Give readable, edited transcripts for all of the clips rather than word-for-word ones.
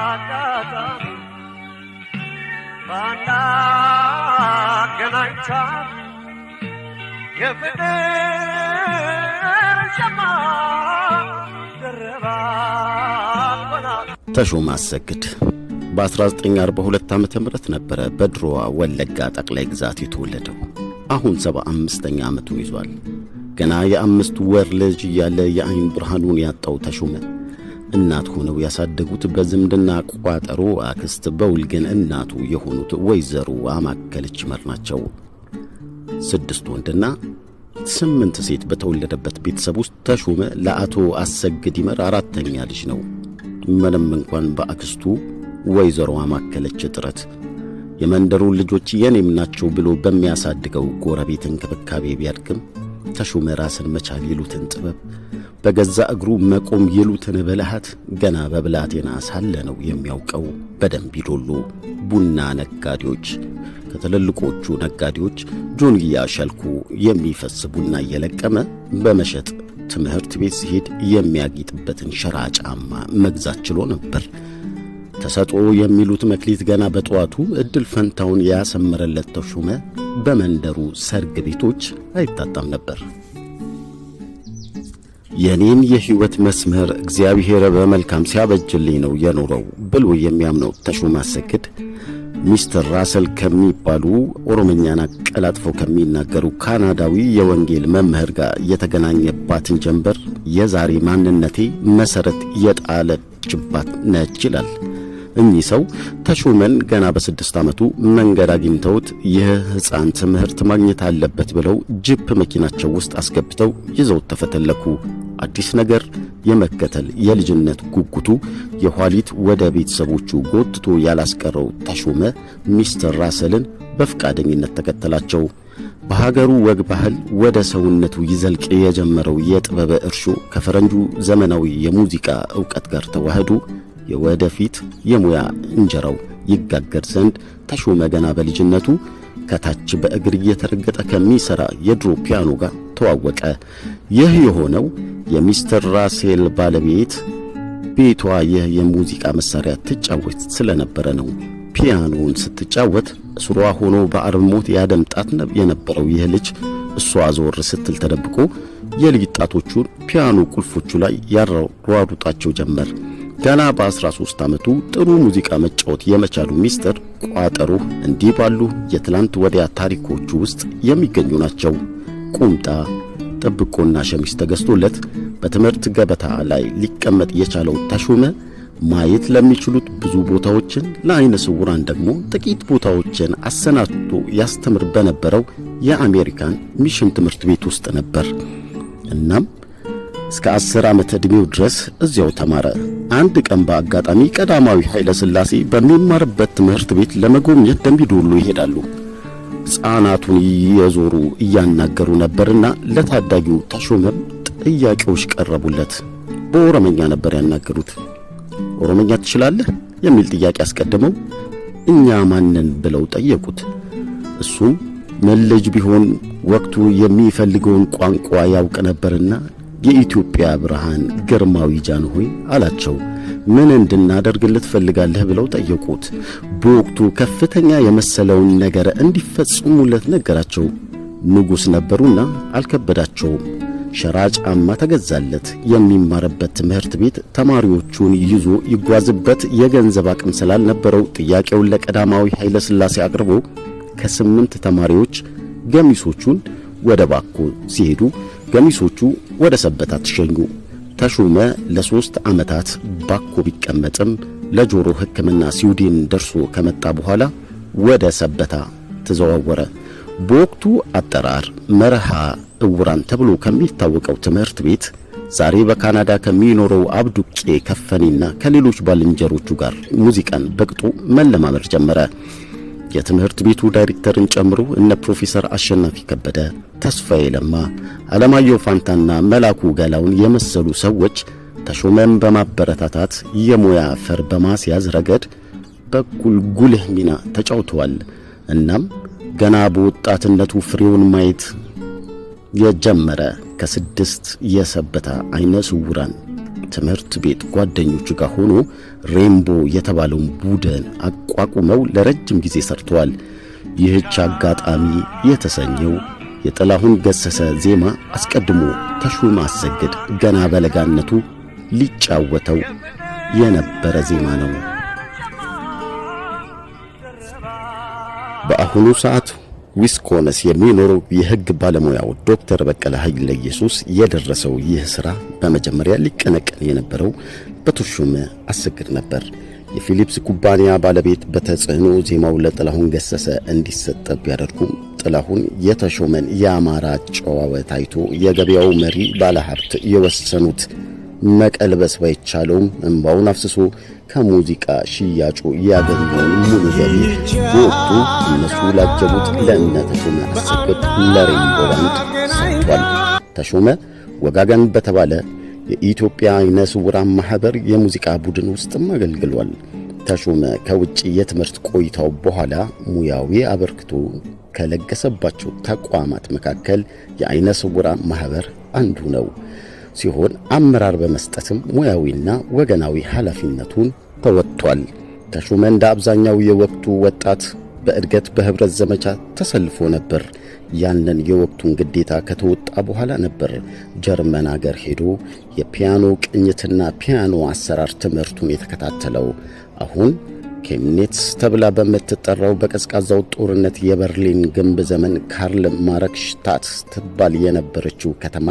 አጋጣሚ ባና ገናኝታ የፍቅር ሸማ ደረባ ተሾመ አሰግድ በ1942 ዓመተ ምህረት ነበረ በድሮዋ ወለጋ ጠቅላይ ግዛት የተወለደው። አሁን 75ኛ ዓመቱን ይዟል። ገና የ5 ወር ልጅ ያለ የአይን ብርሃኑን ያጣው ተሾመ እናት ሆነው ያሳደጉት በዝምድና ቋጠሮ አክስት በውልግን እናቱ የሆኑት ወይዘሮ አማከለች ይመር ናቸው። 6 ወንድና 8 ሴት በተወለደበት ቤተሰብ ውስጥ ተሾመ ለአቶ አሰግድ ይመር 4ኛ ልጅ ነው። ምንም እንኳን በአክስቱ ወይዘሮ አማከለች ጥረት የመንደሩ ልጆች የኔም ናቸው ብሎ በሚያሳድገው ጎረቤት እንክብካቤ ቢያድግም ተሾመ ራስን መቻል ይሉትን ጥበብ በገዛ እግሩ መቆም ይሉትን ብልሃት ገና በብላቴና ሳለ ነው የሚያውቀው። በደንብ ይዶሉ ቡና ነጋዴዎች ከትልልቆቹ ነጋዴዎች ጆንያ ሸልኮ የሚፈስ ቡና እየለቀመ በመሸጥ ትምህርት ቤት ሲሄድ የሚያጊጥበትን ሸራ ጫማ መግዛት ችሎ ነበር። ተሰጦ የሚሉት መክሊት ገና በጠዋቱ እድል ፈንታውን ያሰመረለት ተሾመ በመንደሩ ሰርግ ቤቶች አይታጣም ነበር። የኔን የህይወት መስመር እግዚአብሔር በመልካም ሲያበጅልኝ ነው የኖረው ብሎ የሚያምነው ተሾመ አሰግድ ሚስተር ራሰል ከሚባሉ ኦሮሞኛን አቀላጥፈው ከሚናገሩ ካናዳዊ የወንጌል መምህር ጋር የተገናኘባትን ጀንበር የዛሬ ማንነቴ መሰረት የጣለችባት ነች ይላል። እኚህ ሰው ተሾመን ገና በ6 ዓመቱ መንገድ አግኝተውት የሕፃን ትምህርት ማግኘት አለበት ብለው ጂፕ መኪናቸው ውስጥ አስገብተው ይዘውት ተፈተለኩ። አዲስ ነገር የመከተል የልጅነት ጉጉቱ የኋሊት ወደ ቤተሰቦቹ ጎትቶ ያላስቀረው ተሾመ ሚስተር ራሰልን በፍቃደኝነት ተከተላቸው። በሀገሩ ወግ ባህል ወደ ሰውነቱ ይዘልቅ የጀመረው የጥበብ እርሾ ከፈረንጁ ዘመናዊ የሙዚቃ ዕውቀት ጋር ተዋህዶ የወደፊት የሙያ እንጀራው ይጋገር ዘንድ ተሾመ ገና በልጅነቱ ከታች በእግር እየተረገጠ ከሚሰራ የድሮ ፒያኖ ጋር ተዋወቀ። ይህ የሆነው የሚስተር ራሴል ባለቤት ቤቷ ይህ የሙዚቃ መሳሪያ ትጫወት ስለነበረ ነው። ፒያኖውን ስትጫወት ስሯ ሆኖ በአርሞት ያደምጣት የነበረው ይህ ልጅ እሷ ዞር ስትል ተደብቆ የልጅ ጣቶቹን ፒያኖ ቁልፎቹ ላይ ያሯሩጣቸው ጀመር። ገና በ13 ዓመቱ ጥሩ ሙዚቃ መጫወት የመቻሉ ሚስጥር ቋጠሮ እንዲህ ባሉ የትላንት ወዲያ ታሪኮቹ ውስጥ የሚገኙ ናቸው። ቁምጣ ጥብቆና ሸሚዝ ተገዝቶለት በትምህርት ገበታ ላይ ሊቀመጥ የቻለው ተሾመ ማየት ለሚችሉት ብዙ ቦታዎችን ለአይነ ስውራን ደግሞ ጥቂት ቦታዎችን አሰናድቶ ያስተምር በነበረው የአሜሪካን ሚሽን ትምህርት ቤት ውስጥ ነበር። እናም እስከ 10 ዓመት ዕድሜው ድረስ እዚያው ተማረ። አንድ ቀን በአጋጣሚ ቀዳማዊ ኃይለ ሥላሴ በሚማርበት ትምህርት ቤት ለመጎብኘት ደምቢዶሎ ይሄዳሉ። ሕፃናቱን እየዞሩ እያናገሩ ነበርና ለታዳጊው ተሾመም ጥያቄዎች ቀረቡለት። በኦሮምኛ ነበር ያናገሩት። ኦሮምኛ ትችላለህ የሚል ጥያቄ አስቀድመው እኛ ማንን ብለው ጠየቁት። እሱም ምን ልጅ ቢሆን ወቅቱ የሚፈልገውን ቋንቋ ያውቅ ነበርና የኢትዮጵያ ብርሃን ግርማዊ ጃንሆይ አላቸው። ምን እንድናደርግልህ ትፈልጋለህ ብለው ጠየቁት። በወቅቱ ከፍተኛ የመሰለውን ነገር እንዲፈጽሙለት ነገራቸው። ንጉሥ ነበሩና አልከበዳቸውም። ሸራ ጫማ ተገዛለት። የሚማርበት ትምህርት ቤት ተማሪዎቹን ይዞ ይጓዝበት የገንዘብ አቅም ስላልነበረው ጥያቄውን ለቀዳማዊ ኃይለ ሥላሴ አቅርቦ ከ8 ተማሪዎች ገሚሶቹን ወደ ባኮ ሲሄዱ ገሚሶቹ ወደ ሰበታ ተሸኙ። ተሾመ ለ3 ዓመታት ባኮ ቢቀመጥም ለጆሮ ሕክምና ስዊድን ደርሶ ከመጣ በኋላ ወደ ሰበታ ተዘዋወረ። በወቅቱ አጠራር መርሃ ዕውራን ተብሎ ከሚታወቀው ትምህርት ቤት ዛሬ በካናዳ ከሚኖረው አብዱቄ ከፈኒና ከሌሎች ባልንጀሮቹ ጋር ሙዚቃን በቅጡ መለማመድ ጀመረ። የትምህርት ቤቱ ዳይሬክተርን ጨምሮ እነ ፕሮፌሰር አሸናፊ ከበደ፣ ተስፋዬ ለማ፣ አለማየሁ ፋንታና መላኩ ገላውን የመሰሉ ሰዎች ተሾመን በማበረታታት የሙያ አፈር በማስያዝ ረገድ በኩል ጉልህ ሚና ተጫውተዋል። እናም ገና በወጣትነቱ ፍሬውን ማየት የጀመረ ከ6 የሰበታ አይነ ስውራን ትምህርት ቤት ጓደኞቹ ጋር ሆኖ ሬምቦ የተባለውን ቡድን አቋቁመው ለረጅም ጊዜ ሰርተዋል። ይህች አጋጣሚ የተሰኘው የጥላሁን ገሰሰ ዜማ አስቀድሞ ተሾመ አሰግድ ገና በለጋነቱ ሊጫወተው የነበረ ዜማ ነው። በአሁኑ ሰዓት ዊስኮንስ የሚኖረው የሕግ ባለሙያው ዶክተር በቀለ ኃይለ ኢየሱስ የደረሰው ይህ ሥራ በመጀመሪያ ሊቀነቀን የነበረው በተሾመ አሰግድ ነበር። የፊሊፕስ ኩባንያ ባለቤት በተጽዕኖ ዜማው ለጥላሁን ገሰሰ እንዲሰጥ ቢያደርጉም ጥላሁን የተሾመን የአማራ ጨዋወት አይቶ የገበያው መሪ ባለሀብት የወሰኑት መቀልበስ ባይቻለውም እንባውን አፍስሶ ከሙዚቃ ሽያጩ ያገኘውን ሙሉ ገቢ በወቅቱ እነሱ ላጀቡት ለእነ ተሾመ አሰግድ ለሬምቦ ባንድ ሰጥቷል። ተሾመ ወጋገን በተባለ የኢትዮጵያ ዓይነ ስውራን ማህበር የሙዚቃ ቡድን ውስጥም አገልግሏል። ተሾመ ከውጭ የትምህርት ቆይታው በኋላ ሙያዊ አበርክቶ ከለገሰባቸው ተቋማት መካከል የዓይነ ስውራን ማህበር አንዱ ነው ሲሆን አመራር በመስጠትም ሙያዊና ወገናዊ ኃላፊነቱን ተወጥቷል። ተሾመ እንደ አብዛኛው የወቅቱ ወጣት በእድገት በህብረት ዘመቻ ተሰልፎ ነበር። ያንን የወቅቱን ግዴታ ከተወጣ በኋላ ነበር ጀርመን አገር ሄዶ የፒያኖ ቅኝትና ፒያኖ አሰራር ትምህርቱን የተከታተለው። አሁን ኬምኔትስ ተብላ በምትጠራው በቀዝቃዛው ጦርነት የበርሊን ግንብ ዘመን ካርል ማርክሽታት ትባል የነበረችው ከተማ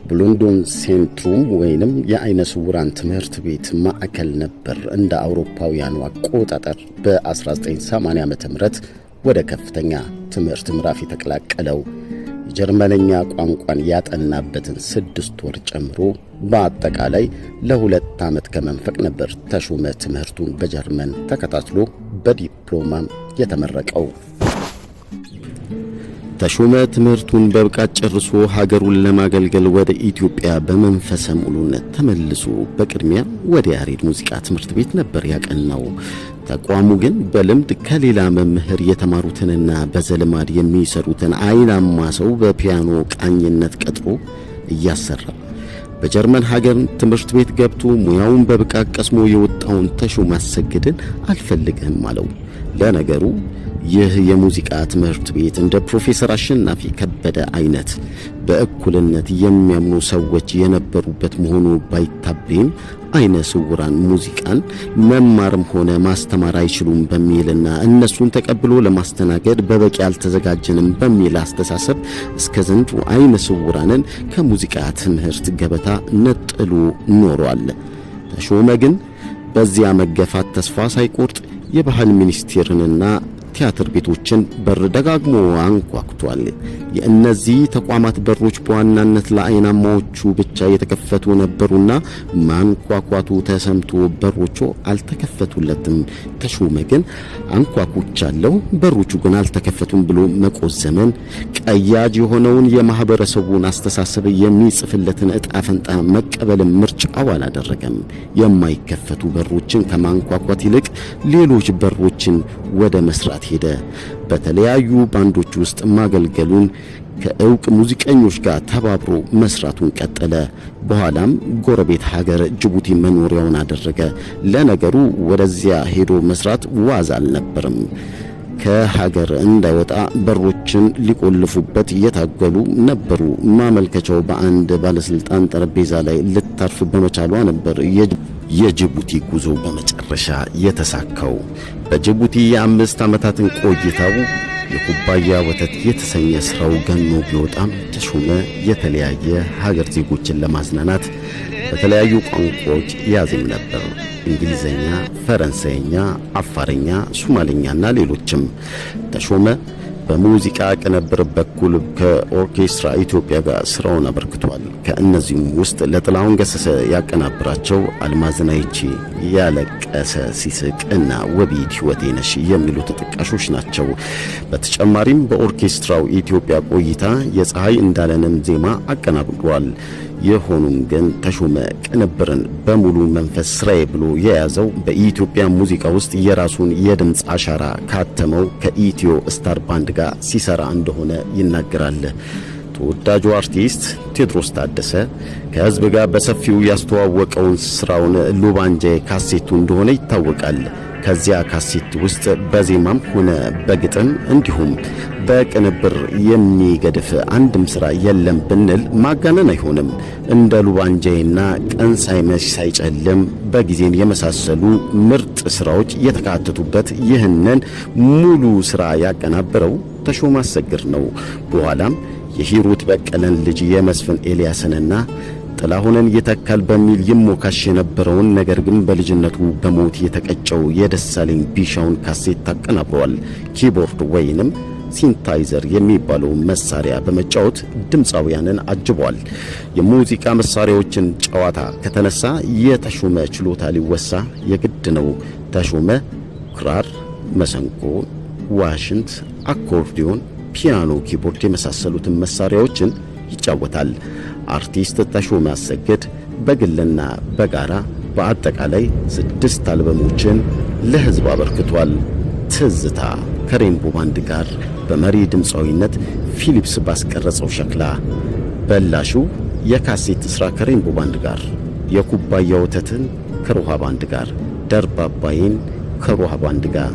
ብሉንዶን ሴንትሩም ወይንም የዓይነ ስውራን ትምህርት ቤት ማዕከል ነበር እንደ አውሮፓውያኑ አቆጣጠር በ1980 ዓመተ ምህረት ወደ ከፍተኛ ትምህርት ምዕራፍ የተቀላቀለው። የጀርመንኛ ቋንቋን ያጠናበትን 6 ወር ጨምሮ በአጠቃላይ ለ2 ዓመት ከመንፈቅ ነበር ተሾመ ትምህርቱን በጀርመን ተከታትሎ በዲፕሎማም የተመረቀው። ተሾመ ትምህርቱን በብቃት ጨርሶ ሀገሩን ለማገልገል ወደ ኢትዮጵያ በመንፈሰ ሙሉነት ተመልሶ በቅድሚያ ወደ ያሬድ ሙዚቃ ትምህርት ቤት ነበር ያቀናው። ተቋሙ ግን በልምድ ከሌላ መምህር የተማሩትንና በዘልማድ የሚሰሩትን አይናማ ሰው በፒያኖ ቃኝነት ቀጥሮ እያሰራ በጀርመን ሀገር ትምህርት ቤት ገብቶ ሙያውን በብቃት ቀስሞ የወጣውን ተሾመ አሰግድን አልፈልግህም አለው። ለነገሩ ይህ የሙዚቃ ትምህርት ቤት እንደ ፕሮፌሰር አሸናፊ ከበደ አይነት በእኩልነት የሚያምኑ ሰዎች የነበሩበት መሆኑ ባይታበይም ዓይነ ስውራን ሙዚቃን መማርም ሆነ ማስተማር አይችሉም በሚልና እነሱን ተቀብሎ ለማስተናገድ በበቂ አልተዘጋጀንም በሚል አስተሳሰብ እስከ ዘንድሮ ዓይነ ስውራንን ከሙዚቃ ትምህርት ገበታ ነጥሎ ኖሯል። ተሾመ ግን በዚያ መገፋት ተስፋ ሳይቆርጥ የባህል ሚኒስቴርንና ቲያትር ቤቶችን በር ደጋግሞ አንኳኩቷል። የእነዚህ ተቋማት በሮች በዋናነት ለዓይናማዎቹ ብቻ የተከፈቱ ነበሩና ማንኳኳቱ ተሰምቶ በሮቹ አልተከፈቱለትም። ተሾመ ግን አንኳኩቻለሁ በሮቹ ግን አልተከፈቱም ብሎ መቆዘመን ቀያጅ የሆነውን የማህበረሰቡን አስተሳሰብ የሚጽፍለትን ዕጣ ፈንታ መቀበልን ምርጫው አላደረገም። የማይከፈቱ በሮችን ከማንኳኳት ይልቅ ሌሎች በሮችን ወደ መስራት ሄደ። በተለያዩ ባንዶች ውስጥ ማገልገሉን ከእውቅ ሙዚቀኞች ጋር ተባብሮ መስራቱን ቀጠለ። በኋላም ጎረቤት ሀገር ጅቡቲ መኖሪያውን አደረገ። ለነገሩ ወደዚያ ሄዶ መስራት ዋዝ አልነበረም። ከሀገር እንዳይወጣ በሮችን ሊቆልፉበት እየታገሉ ነበሩ። ማመልከቻው በአንድ ባለስልጣን ጠረጴዛ ላይ ልታርፍ በመቻሏ ነበር የጅቡቲ ጉዞ በመጨረሻ የተሳካው። በጅቡቲ የ5 ዓመታትን ቆይታው የኩባያ ወተት የተሰኘ ስራው ገኖ ቢወጣም ተሾመ የተለያየ ሀገር ዜጎችን ለማዝናናት በተለያዩ ቋንቋዎች ያዜም ነበር። እንግሊዘኛ፣ ፈረንሳይኛ፣ አፋርኛ፣ ሶማሌኛና ሌሎችም። ተሾመ በሙዚቃ ቅንብር በኩል ከኦርኬስትራ ኢትዮጵያ ጋር ስራውን አበርክቷል። ከእነዚህም ውስጥ ለጥላሁን ገሰሰ ያቀናብራቸው አልማዝናይቺ፣ ያለቀሰ ሲስቅ እና ወቢት ሕይወቴ ነሽ የሚሉ ተጠቃሾች ናቸው። በተጨማሪም በኦርኬስትራው ኢትዮጵያ ቆይታ የፀሐይ እንዳለንን ዜማ አቀናብሯል። የሆኑም ግን ተሾመ ቅንብርን በሙሉ መንፈስ ስራዬ ብሎ የያዘው በኢትዮጵያ ሙዚቃ ውስጥ የራሱን የድምፅ አሻራ ካተመው ከኢትዮ ስታር ባንድ ጋር ሲሰራ እንደሆነ ይናገራል። ተወዳጁ አርቲስት ቴዎድሮስ ታደሰ ከህዝብ ጋር በሰፊው ያስተዋወቀውን ስራውን ሉባንጃ ካሴቱ እንደሆነ ይታወቃል። ከዚያ ካሴት ውስጥ በዜማም ሆነ በግጥም እንዲሁም በቅንብር የሚገድፍ አንድም ስራ የለም ብንል ማጋነን አይሆንም። እንደ ሉባንጃና ቀን ሳይመሽ ሳይጨልም በጊዜን የመሳሰሉ ምርጥ ስራዎች የተካተቱበት ይህንን ሙሉ ስራ ያቀናበረው ተሾመ አሰግድ ነው። በኋላም የሂሩት በቀለን ልጅ የመስፍን ኤልያስንና ጥላሁንን ይተካል በሚል ይሞካሽ የነበረውን ነገር ግን በልጅነቱ በሞት የተቀጨው የደሳለኝ ቢሻውን ካሴት አቀናብሯል። ኪቦርድ ወይንም ሲንታይዘር የሚባለው መሳሪያ በመጫወት ድምፃውያንን አጅቧል። የሙዚቃ መሳሪያዎችን ጨዋታ ከተነሳ የተሾመ ችሎታ ሊወሳ የግድ ነው። ተሾመ ክራር፣ መሰንቆ፣ ዋሽንት፣ አኮርዲዮን፣ ፒያኖ፣ ኪቦርድ የመሳሰሉትን መሳሪያዎችን ይጫወታል። አርቲስት ተሾመ አሰግድ በግልና በጋራ በአጠቃላይ 6 አልበሞችን ለህዝብ አበርክቷል። ትዝታ ከሬንቦ ባንድ ጋር በመሪ ድምፃዊነት ፊሊፕስ ባስቀረጸው ሸክላ፣ በላሹ የካሴት ስራ ከሬንቦ ባንድ ጋር፣ የኩባያ ወተትን ከሮሃ ባንድ ጋር፣ ደርባባይን ከሮሃ ባንድ ጋር፣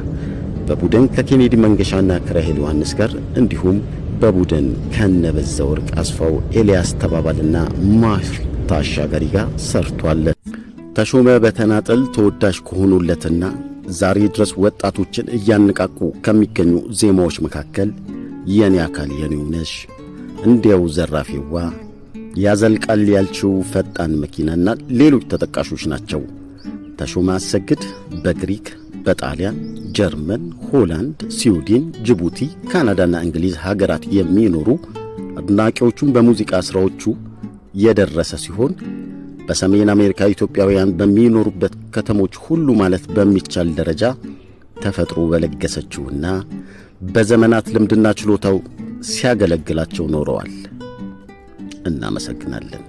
በቡድን ከኬኔዲ መንገሻና ከራሄል ዮሐንስ ጋር እንዲሁም በቡድን ከነበዘ ወርቅ አስፋው፣ ኤልያስ ተባባልና ማርታ አሻጋሪ ጋር ሰርቷል። ተሾመ በተናጠል ተወዳጅ ከሆኑለትና ዛሬ ድረስ ወጣቶችን እያነቃቁ ከሚገኙ ዜማዎች መካከል የኔ አካል የኔው ነሽ፣ እንዲያው ዘራፊዋ፣ ያዘልቃል ያልችው ፈጣን መኪናና ሌሎች ተጠቃሾች ናቸው። ተሾመ አሰግድ በግሪክ፣ በጣሊያን፣ ጀርመን፣ ሆላንድ፣ ስዊድን፣ ጅቡቲ፣ ካናዳና እንግሊዝ ሀገራት የሚኖሩ አድናቂዎቹን በሙዚቃ ስራዎቹ የደረሰ ሲሆን በሰሜን አሜሪካ ኢትዮጵያውያን በሚኖሩበት ከተሞች ሁሉ ማለት በሚቻል ደረጃ ተፈጥሮ በለገሰችውና በዘመናት ልምድና ችሎታው ሲያገለግላቸው ኖረዋል። እናመሰግናለን።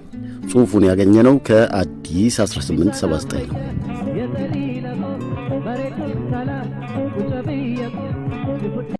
ጽሑፉን ያገኘነው ከአዲስ 1879 ነው።